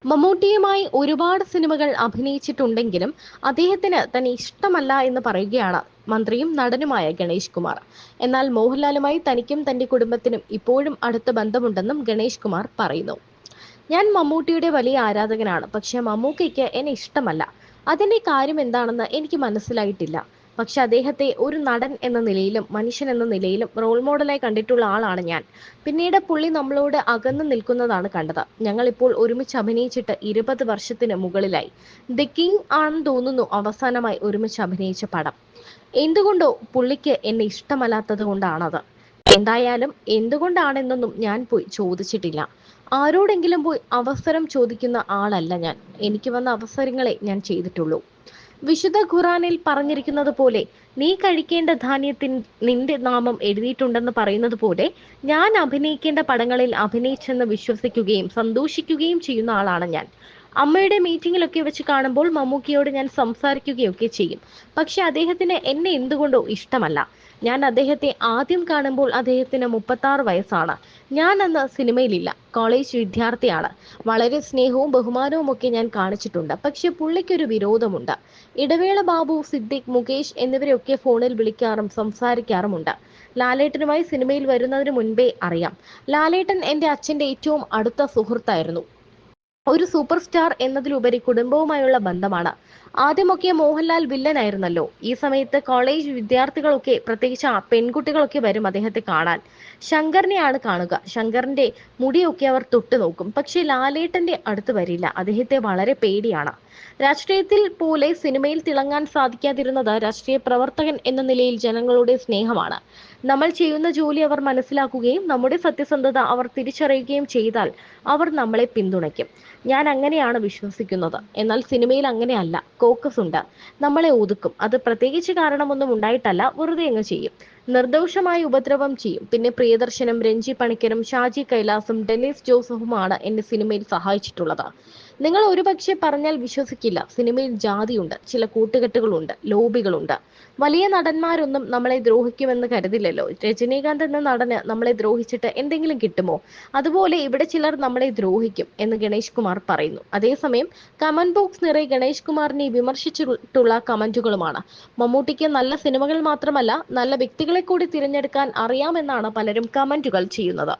മമ്മൂട്ടിയുമായി ഒരുപാട് സിനിമകൾ അഭിനയിച്ചിട്ടുണ്ടെങ്കിലും അദ്ദേഹത്തിന് തന്നെ ഇഷ്ടമല്ല എന്ന് പറയുകയാണ് മന്ത്രിയും നടനുമായ ഗണേഷ് കുമാർ. എന്നാൽ മോഹൻലാലുമായി തനിക്കും തന്റെ കുടുംബത്തിനും ഇപ്പോഴും അടുത്ത ബന്ധമുണ്ടെന്നും ഗണേഷ് കുമാർ പറയുന്നു. ഞാൻ മമ്മൂട്ടിയുടെ വലിയ ആരാധകനാണ്. പക്ഷെ മമ്മൂക്കയ്ക്ക് എന്നെ ഇഷ്ടമല്ല. അതിന്റെ കാര്യം എന്താണെന്ന് എനിക്ക് മനസ്സിലായിട്ടില്ല. പക്ഷെ അദ്ദേഹത്തെ ഒരു നടൻ എന്ന നിലയിലും മനുഷ്യൻ എന്ന നിലയിലും റോൾ മോഡലായി കണ്ടിട്ടുള്ള ആളാണ് ഞാൻ. പിന്നീട് പുള്ളി നമ്മളോട് അകന്നു നിൽക്കുന്നതാണ് കണ്ടത്. ഞങ്ങൾ ഇപ്പോൾ ഒരുമിച്ച് അഭിനയിച്ചിട്ട് 20 വർഷത്തിന് മുകളിലായി. ദി കിങ് ആണെന്ന് തോന്നുന്നു അവസാനമായി ഒരുമിച്ച് അഭിനയിച്ച പടം. എന്തുകൊണ്ടോ പുള്ളിക്ക് എന്നെ ഇഷ്ടമല്ലാത്തത് കൊണ്ടാണത്. എന്തായാലും എന്തുകൊണ്ടാണെന്നൊന്നും ഞാൻ പോയി ചോദിച്ചിട്ടില്ല. ആരോടെങ്കിലും പോയി അവസരം ചോദിക്കുന്ന ആളല്ല ഞാൻ. എനിക്ക് വന്ന അവസരങ്ങളെ ഞാൻ ചെയ്തിട്ടുള്ളൂ. വിശുദ്ധ ഖുറാനിൽ പറഞ്ഞിരിക്കുന്നത് പോലെ നീ കഴിക്കേണ്ട ധാന്യത്തിൽ നിന്റെ നാമം എഴുതിയിട്ടുണ്ടെന്ന് പറയുന്നത് പോലെ ഞാൻ അഭിനയിക്കേണ്ട പടങ്ങളിൽ അഭിനയിച്ചെന്ന് വിശ്വസിക്കുകയും സന്തോഷിക്കുകയും ചെയ്യുന്ന ആളാണ് ഞാൻ. അമ്മയുടെ മീറ്റിങ്ങിലൊക്കെ വെച്ച് കാണുമ്പോൾ മമ്മൂക്കിയോട് ഞാൻ സംസാരിക്കുകയൊക്കെ ചെയ്യും. പക്ഷെ അദ്ദേഹത്തിന് എന്നെ എന്തുകൊണ്ടോ ഇഷ്ടമല്ല. ഞാൻ അദ്ദേഹത്തെ ആദ്യം കാണുമ്പോൾ അദ്ദേഹത്തിന് 36 വയസ്സാണ്. ഞാൻ അന്ന് സിനിമയിലില്ല, കോളേജ് വിദ്യാർത്ഥിയാണ്. വളരെ സ്നേഹവും ബഹുമാനവും ഒക്കെ ഞാൻ കാണിച്ചിട്ടുണ്ട്. പക്ഷെ പുള്ളിക്കൊരു വിരോധമുണ്ട്. ഇടവേള ബാബു, സിദ്ദിഖ്, മുകേഷ് എന്നിവരെയൊക്കെ ഫോണിൽ വിളിക്കാറും സംസാരിക്കാറുമുണ്ട്. ലാലേട്ടനുമായി സിനിമയിൽ വരുന്നതിന് മുൻപേ അറിയാം. ലാലേട്ടൻ എൻ്റെ അച്ഛൻ്റെ ഏറ്റവും അടുത്ത സുഹൃത്തായിരുന്നു. ഒരു സൂപ്പർ സ്റ്റാർ എന്നതിലുപരി കുടുംബവുമായുള്ള ബന്ധമാണ്. ആദ്യമൊക്കെ മോഹൻലാൽ വില്ലനായിരുന്നല്ലോ. ഈ സമയത്ത് കോളേജ് വിദ്യാർത്ഥികളൊക്കെ, പ്രത്യേകിച്ച് പെൺകുട്ടികളൊക്കെ വരും അദ്ദേഹത്തെ കാണാൻ. ശങ്കറിനെയാണ് കാണുക. ശങ്കറിന്റെ മുടിയൊക്കെ അവർ തൊട്ടു നോക്കും. പക്ഷെ ലാലേട്ടന്റെ അടുത്ത് വരില്ല. അദ്ദേഹത്തെ വളരെ പേടിയാണ്. രാഷ്ട്രീയത്തിൽ പോലെ സിനിമയിൽ തിളങ്ങാൻ സാധിക്കാതിരുന്നത് രാഷ്ട്രീയ പ്രവർത്തകൻ എന്ന നിലയിൽ ജനങ്ങളുടെ സ്നേഹമാണ്. നമ്മൾ ചെയ്യുന്ന ജോലി അവർ മനസ്സിലാക്കുകയും നമ്മുടെ സത്യസന്ധത അവർ തിരിച്ചറിയുകയും ചെയ്താൽ അവർ നമ്മളെ പിന്തുണയ്ക്കും. ഞാൻ അങ്ങനെയാണ് വിശ്വസിക്കുന്നത്. എന്നാൽ സിനിമയിൽ അങ്ങനെയല്ല. കോക്കസ് ഉണ്ട്. നമ്മളെ ഒതുക്കും. അത് പ്രത്യേകിച്ച് കാരണമൊന്നും ഉണ്ടായിട്ടല്ല, വെറുതെ അങ്ങ് ചെയ്യും. നിർദോഷമായി ഉപദ്രവം ചെയ്യും. പിന്നെ പ്രിയദർശനും രഞ്ജി പണിക്കരും ഷാജി കൈലാസും ഡെന്നിസ് ജോസഫുമാണ് എന്നെ സിനിമയിൽ സഹായിച്ചിട്ടുള്ളത്. നിങ്ങൾ ഒരുപക്ഷെ പറഞ്ഞാൽ വിശ്വസിക്കില്ല. സിനിമയിൽ ജാതിയുണ്ട്, ചില കൂട്ടുകെട്ടുകളുണ്ട്, ലോബികളുണ്ട്. വലിയ നടന്മാരൊന്നും നമ്മളെ ദ്രോഹിക്കുമെന്ന് കരുതില്ലല്ലോ. രജനീകാന്ത് എന്ന നടന് നമ്മളെ ദ്രോഹിച്ചിട്ട് എന്തെങ്കിലും കിട്ടുമോ? അതുപോലെ ഇവിടെ ചിലർ നമ്മളെ ദ്രോഹിക്കും എന്ന് ഗണേഷ് കുമാർ പറയുന്നു. അതേസമയം കമന്റ് ബോക്സ് നിറയെ ഗണേഷ് കുമാറിനെ വിമർശിച്ചിട്ടുള്ള കമന്റുകളുമാണ്. മമ്മൂട്ടിക്ക് നല്ല സിനിമകൾ മാത്രമല്ല, നല്ല വ്യക്തികളെ കൂടി തിരഞ്ഞെടുക്കാൻ അറിയാമെന്നാണ് പലരും കമന്റുകൾ ചെയ്യുന്നത്.